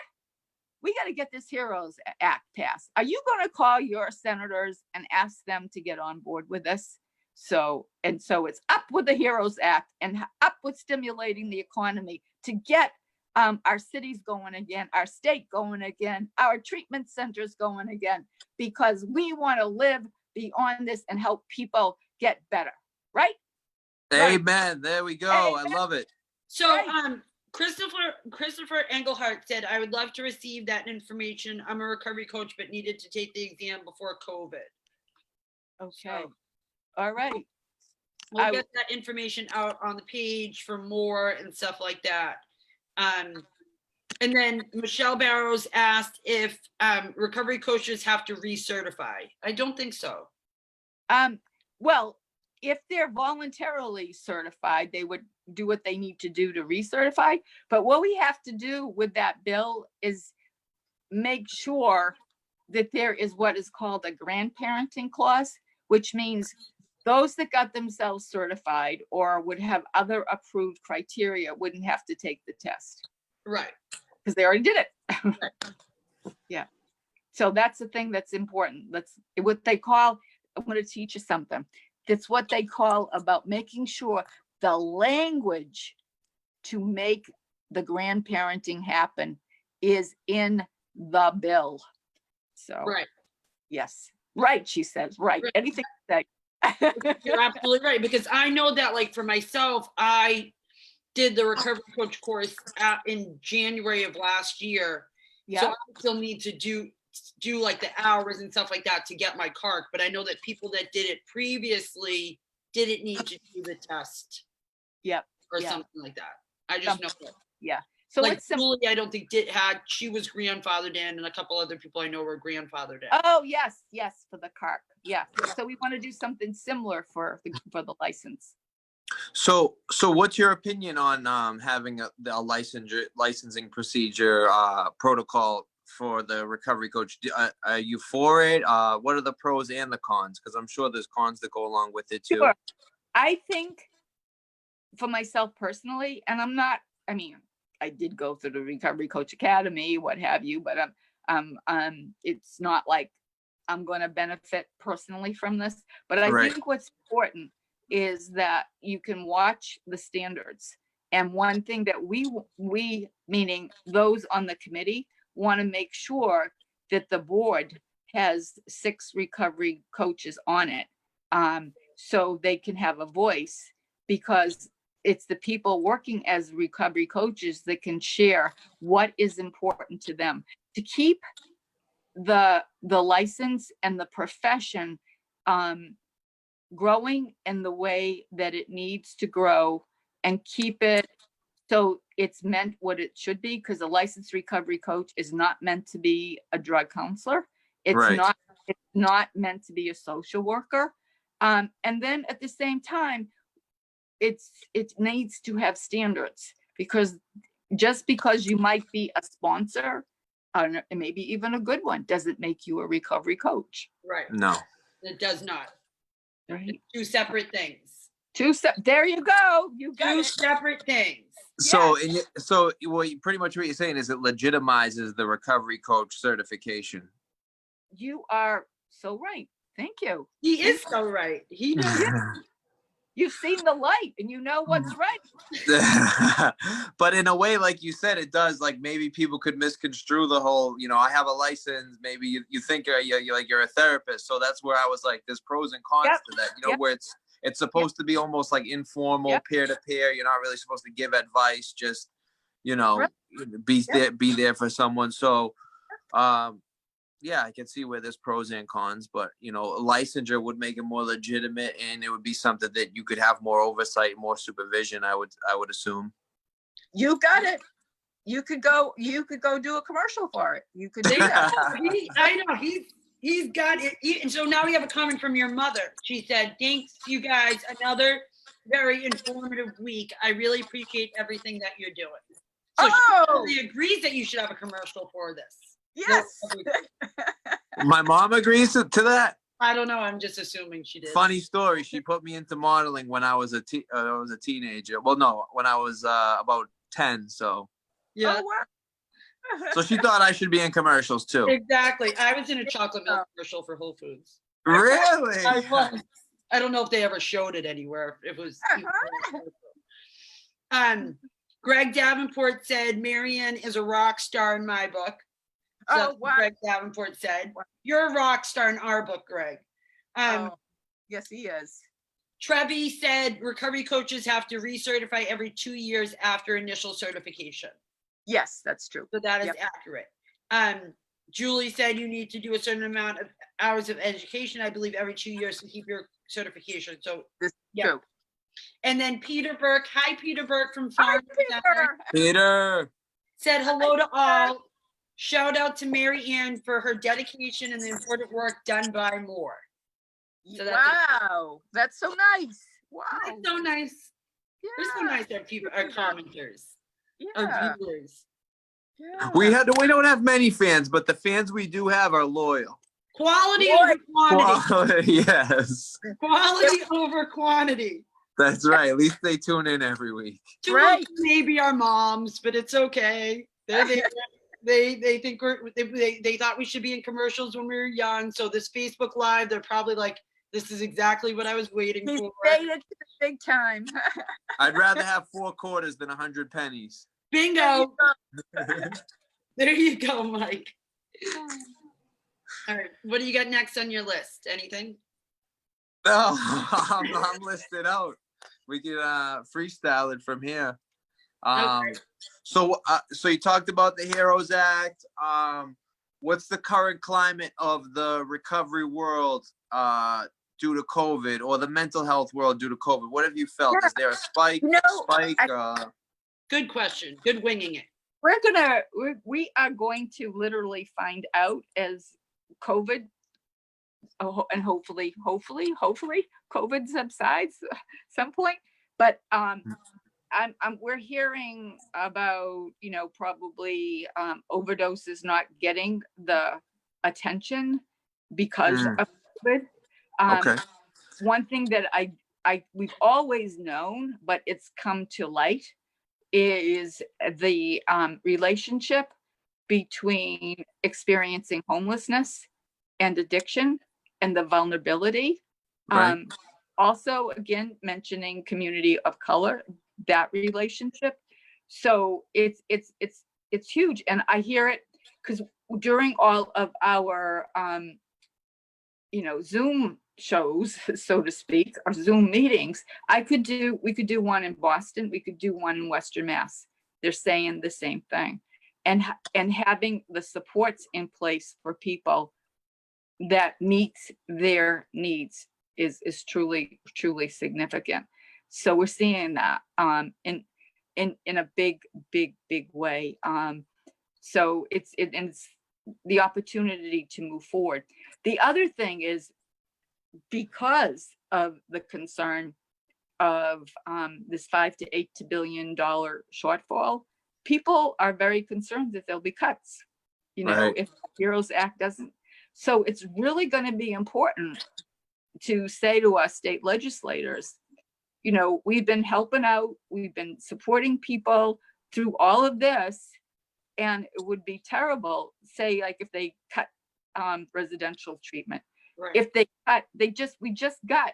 We got to get this HEROES Act passed. Are you going to call your senators and ask them to get on board with this? So it's up with the HEROES Act and up with stimulating the economy to get our cities going again, our state going again, our treatment centers going again, because we want to live beyond this and help people get better, right? Amen. There we go. Amen. I love it. So, Right. Christopher Engelhardt said, I would love to receive that information. I'm a recovery coach, but needed to take the exam before COVID. Okay. So All right. we'll get that information out on the page for more and stuff like that. And then Michelle Barrows asked if recovery coaches have to recertify. I don't think so. Well, if they're voluntarily certified, they would do what they need to do to recertify. But what we have to do with that bill is make sure that there is what is called a grandparenting clause, which means those that got themselves certified or would have other approved criteria wouldn't have to take the test. Right. Because they already did it. Yeah. So that's the thing that's important. That's what they call, I'm going to teach you something. That's what they call about making sure the language to make the grandparenting happen is in the bill. So, Right. Yes. Right, she says. Right. Anything you say. You're absolutely right. Because I know that, like, for myself, I did the recovery coach course in January of last year. Yeah. So I still need to do like the hours and stuff like that to get my CARC. But I know that people that did it previously didn't need to do the test. Yep. Or Yeah. something like that. I just know that. Yeah. So Like it's simple. Julie, I don't think she was grandfathered in, and a couple other people I know were grandfathered in. Oh, yes, for the CARC. Yeah. So we want to do something similar for the license. So what's your opinion on having a licensing procedure protocol for the recovery coach? Are you for it? What are the pros and the cons? Because I'm sure there's cons that go along with it too. Sure. I think for myself personally, and I did go through the Recovery Coach Academy, what have you, but it's not like I'm going to benefit personally from this. But I think what's important is that you can watch the standards. And one thing that we meaning those on the committee, want to make sure that the board has 6 recovery coaches on it, so they can have a voice, because it's the people working as recovery coaches that can share what is important to them to keep the license and the profession growing in the way that it needs to grow, and keep it so it's meant what it should be, because a licensed recovery coach is not meant to be a drug counselor. It's not meant to be a social worker. And then at the same time, it needs to have standards, because just because you might be a sponsor, and maybe even a good one, doesn't make you a recovery coach. Right. No, it does not. Right. 2 separate things. There you go. You got 2 it. separate things. So pretty much what you're saying is it legitimizes the recovery coach certification. You are so right. Thank you. He is so right. He knows. You've seen the light and you know what's right. But in a way, like you said, it does, like maybe people could misconstrue the whole, I have a license. Maybe you think you're a therapist. So that's where I was like, there's pros and cons to that, where it's supposed to be almost like informal, peer to peer. You're not really supposed to give advice, just, be there for someone. So, yeah, I can see where there's pros and cons, but licensure would make it more legitimate, and it would be something that you could have more oversight, more supervision. I would assume. You got it. You could go do a commercial for it. You could do that. I know he's got it. And so now we have a comment from your mother. She said, "Thanks, you guys. Another very informative week. I really appreciate everything that you're doing." So she really agrees that you should have a commercial for this. Yes. My mom agrees to that. I don't know. I'm just assuming she did. Funny story. She put me into modeling when I was a teenager. Well, no, when I was about 10. So yeah. Oh, wow. So she thought I should be in commercials too. Exactly. I was in a chocolate milk commercial for Whole Foods. Really? I was. I don't know if they ever showed it anywhere. It was. Greg Davenport said Maryann is a rock star in my book. So that's what Greg Davenport said. You're a rock star in our book, Greg. Yes, he is. Trevi said recovery coaches have to recertify every 2 years after initial certification. Yes, that's true. So that is accurate. Julie said you need to do a certain amount of hours of education, I believe, every 2 years to keep your certification. So this is true. And then Peter Burke, hi Peter Burke from Hi, Farm Peter said hello to all. Shout out to Maryann for her dedication and the important work done by M.O.A.R. So that's so nice. Wow, that's so nice. Yeah. We're so nice, our commenters, our viewers. Yeah. We don't have many fans, but the fans we do have are loyal. Quality over quantity. Yes. Quality over quantity. That's right. At least they tune in every week. Maybe our moms, but it's okay. They think they thought we should be in commercials when we were young. So this Facebook Live, they're probably like, this is exactly what I was waiting for. Made it to the big time. I'd rather have 4 quarters than 100 pennies. Bingo. There you go, Mike. All right. What do you got next on your list? Anything? No, I'm listed out. We can freestyle it from here. Okay. So you talked about the HEROES Act. What's the current climate of the recovery world due to COVID, or the mental health world due to COVID? What have you felt? Is there a spike? Good question. Good winging it. we are going to literally find out as COVID, and hopefully COVID subsides some point. But we're hearing about, probably overdoses not getting the attention because of COVID. Okay. One thing that we've always known, but it's come to light, is the relationship between experiencing homelessness and addiction and the vulnerability. Right. Also, again, mentioning community of color, that relationship. So it's huge. And I hear it because during all of our, Zoom shows, so to speak, or Zoom meetings, we could do one in Boston, we could do one in Western Mass. They're saying the same thing. And having the supports in place for people that meets their needs is truly significant. So we're seeing that in a big way. So it's the opportunity to move forward. The other thing is, because of the concern of this $5 to $8 billion shortfall, people are very concerned that there'll be cuts, Right. if the Heroes Act doesn't. So it's really going to be important to say to us state legislators, we've been helping out, we've been supporting people through all of this, and it would be terrible, say, like if they cut residential treatment. Right. If they cut, we just got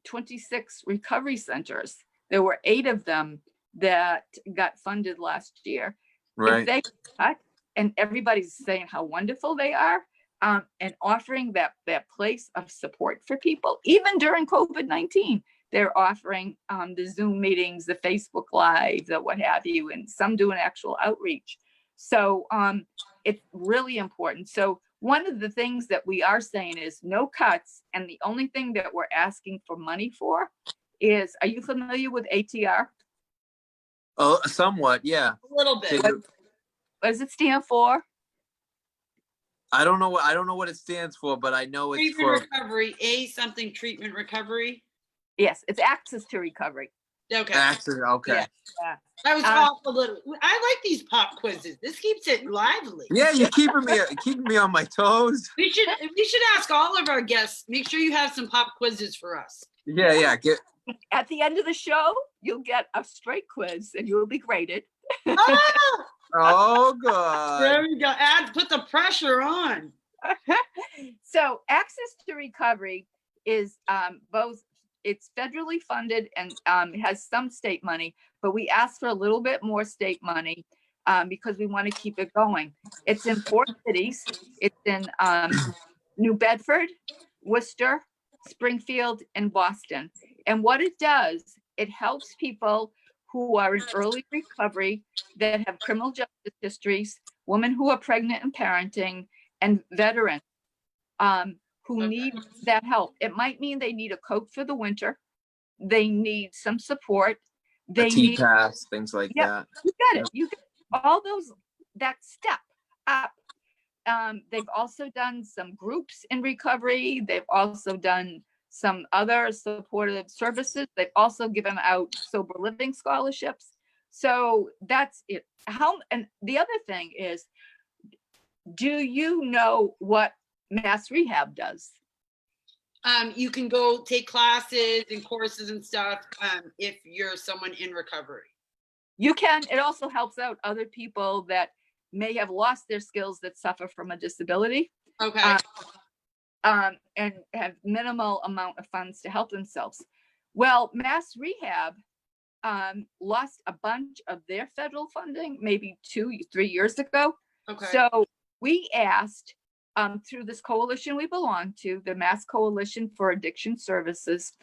26 recovery centers. There were 8 of them that got funded last year. Right. If they cut, and everybody's saying how wonderful they are, and offering that place of support for people, even during COVID-19, they're offering the Zoom meetings, the Facebook Live, the what have you, and some doing actual outreach. So it's really important. So one of the things that we are saying is no cuts, and the only thing that we're asking for money for is, are you familiar with ATR? Oh, somewhat, yeah. A little bit. What does it stand for? I don't know what it stands for, but I know it's Treatment for recovery, something treatment recovery. Yes, it's access to recovery. Okay. access. Okay. Yeah. I was off a little. I like these pop quizzes. This keeps it lively. Yeah, you're keeping me on my toes. We should ask all of our guests. Make sure you have some pop quizzes for us. Yeah. At the end of the show, you'll get a straight quiz and you'll be graded. Ah, Oh, good. there we go. Put the pressure on. So access to recovery is both, it's federally funded and has some state money, but we ask for a little bit more state money because we want to keep it going. It's in 4 cities. It's in New Bedford, Worcester, Springfield, and Boston. And what it does, it helps people who are in early recovery that have criminal justice histories, women who are pregnant and parenting, and veterans who need that help. It might mean they need a coat for the winter. They need some support. They need T-pass, things like that. You got it. You got all those, that step up. They've also done some groups in recovery. They've also done some other supportive services. They've also given out sober living scholarships. So that's it. And the other thing is, do you know what Mass Rehab does? You can go take classes and courses and stuff if you're someone in recovery. You can. It also helps out other people that may have lost their skills, that suffer from a disability. Okay. And have minimal amount of funds to help themselves. Well, Mass Rehab lost a bunch of their federal funding maybe 2-3 years ago. Okay. So we asked through this coalition we belong to, the Mass Coalition for Addiction Services,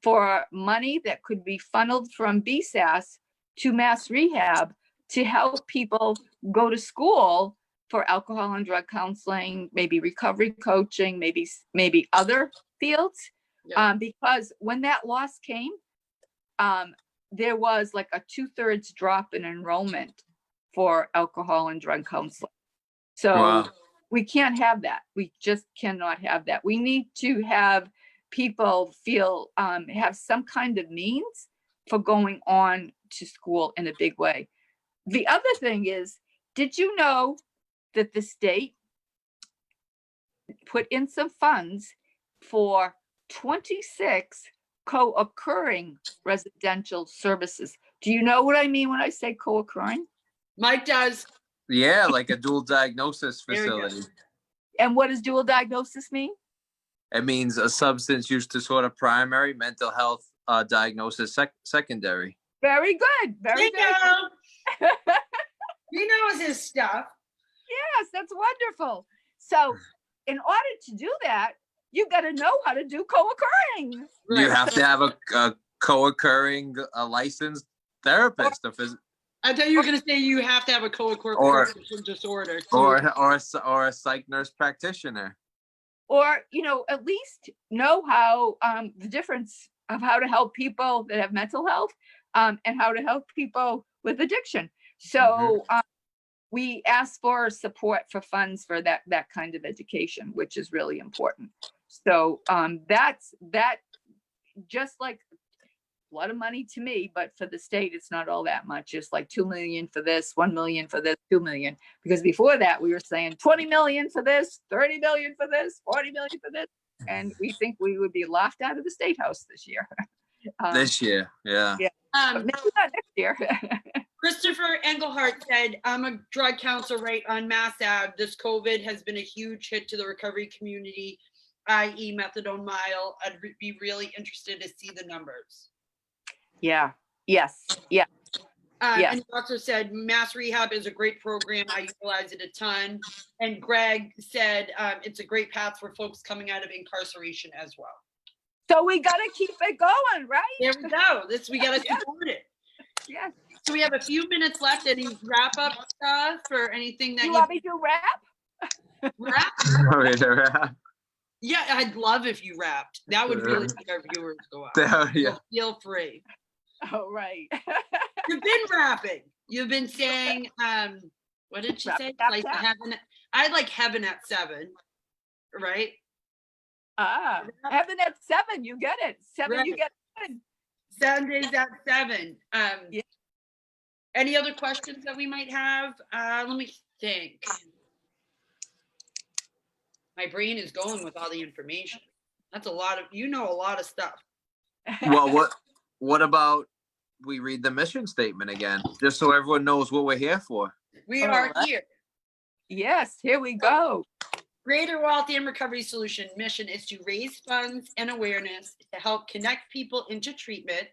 for money that could be funneled from BSAS to Mass Rehab to help people go to school for alcohol and drug counseling, maybe recovery coaching, maybe other fields. Yeah. Because when that loss came, there was like a 2/3 drop in enrollment for alcohol and drug counseling. So Wow. we can't have that. We just cannot have that. We need to have people feel, have some kind of means for going on to school in a big way. The other thing is, did you know that the state put in some funds for 26 co-occurring residential services? Do you know what I mean when I say co-occurring? Mike does. Yeah, like a dual diagnosis There you go. facility. And what does dual diagnosis mean? It means a substance use disorder primary, mental health diagnosis secondary. Very good. Very good. He knows his stuff. Yes, that's wonderful. So in order to do that, you got to know how to do co-occurring. You have to have a co-occurring licensed therapist, I thought you were going to say you have to have a co-occurring disorder. or a psych nurse practitioner. Or, at least know how the difference of how to help people that have mental health and how to help people with addiction. So we ask for support for funds for that kind of education, which is really important. So that's just like a lot of money to me, but for the state, it's not all that much. It's like 2 million for this, 1 million for this, 2 million. Because before that, we were saying 20 million for this, 30 million for this, 40 million for this. And we think we would be laughed out of the State House this year. This year, yeah. But maybe not next year. Christopher Engelhardt said, I'm a drug counselor right on Mass Ave. This COVID has been a huge hit to the recovery community, i.e. methadone mile. I'd be really interested to see the numbers. Yeah. Yes. Yeah. Yes. And he also said, Mass Rehab is a great program. I utilize it a ton. And Greg said, it's a great path for folks coming out of incarceration as well. So we got to keep it going, right? There we go. We got to support it. Yes. So we have a few minutes left. Any wrap up stuff or anything that you want me to wrap? Wrap? Yeah, I'd love if you wrapped. That would really make our viewers go up. Yeah. So feel free. Oh, right. You've been rapping. You've been saying, what did she say? Like heaven. I like heaven at 7, right? Heaven at 7. You get it. 7. Right. You get it. Sundays at 7. Yeah. Any other questions that we might have? Let me think. My brain is going with all the information. That's a lot of, a lot of stuff. Well, what about we read the mission statement again, just so everyone knows what we're here for? We are here. Yes, here we go. Greater Waltham Recovery Solution mission is to raise funds and awareness to help connect people into treatment,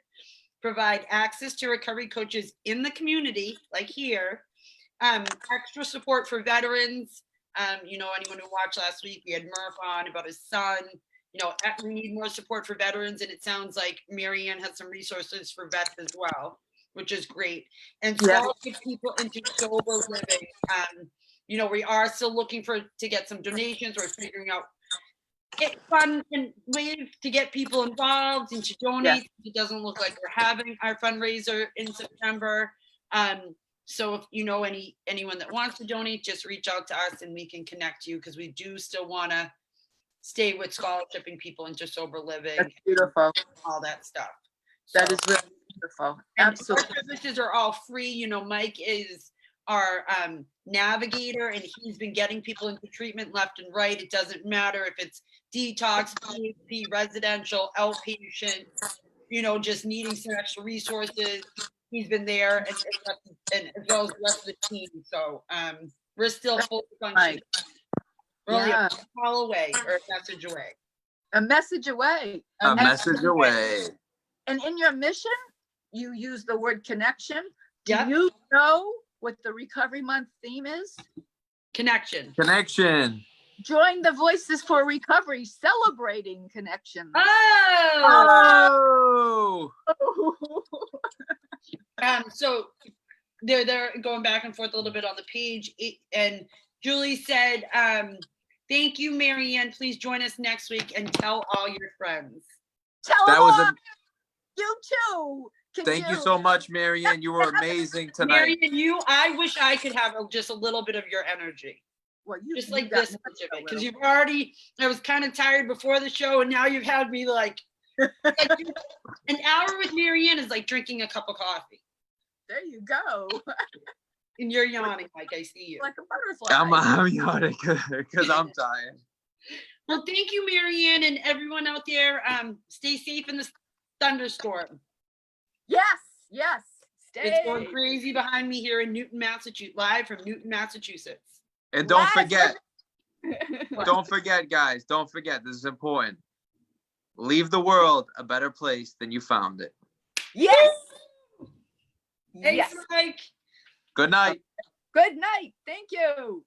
provide access to recovery coaches in the community, like here, extra support for veterans. Anyone who watched last week, we had Murph on about his son. We need more support for veterans, and it sounds like Maryann has some resources for vets as well, which is great. And so get people into sober living. We are still looking to get some donations. We're figuring out fun and ways to get people involved and to donate. It doesn't look like we're having our fundraiser in September. So if you know anyone that wants to donate, just reach out to us and we can connect you, because we do still want to stay with scholarshiping people into sober living. That's beautiful. All that stuff. That is really beautiful. Absolutely. Our services are all free. Mike is our navigator, and he's been getting people into treatment left and right. It doesn't matter if it's detox, PHP, residential, outpatient, just needing some extra resources. He's been there, and as well as the rest of the team. So we're still full function. We're only a call away or a message away. A message away. A message away. And in your mission, you use the word connection. Do Yep. you know what the Recovery Month theme is? Connection. Join the Voices for Recovery, celebrating connection. Oh! So they're going back and forth a little bit on the page. And Julie said, thank you, Maryann. Please join us next week and tell all your friends. Tell them all. You too. Thank you so much, Maryann. You were amazing tonight. Maryann, I wish I could have just a little bit of your energy. Well, Just you like got this much much of it. of Because it. you've already, I was kind of tired before the show, and now you've had me like an hour with Maryann is like drinking a cup of coffee. There you go. And you're yawning, like I see you. Like a butterfly. I'm yawning because I'm tired. Well, thank you, Maryann, and everyone out there. Stay safe in the thunderstorm. Yes, yes. It's going Stay. crazy behind me here in Newton, Massachusetts, live from Newton, Massachusetts. And don't Live forget, guys, don't forget, this is important. Leave the world a better place than you found it. Yes. Thanks, Yes. Mike. Good night. Good night. Thank you.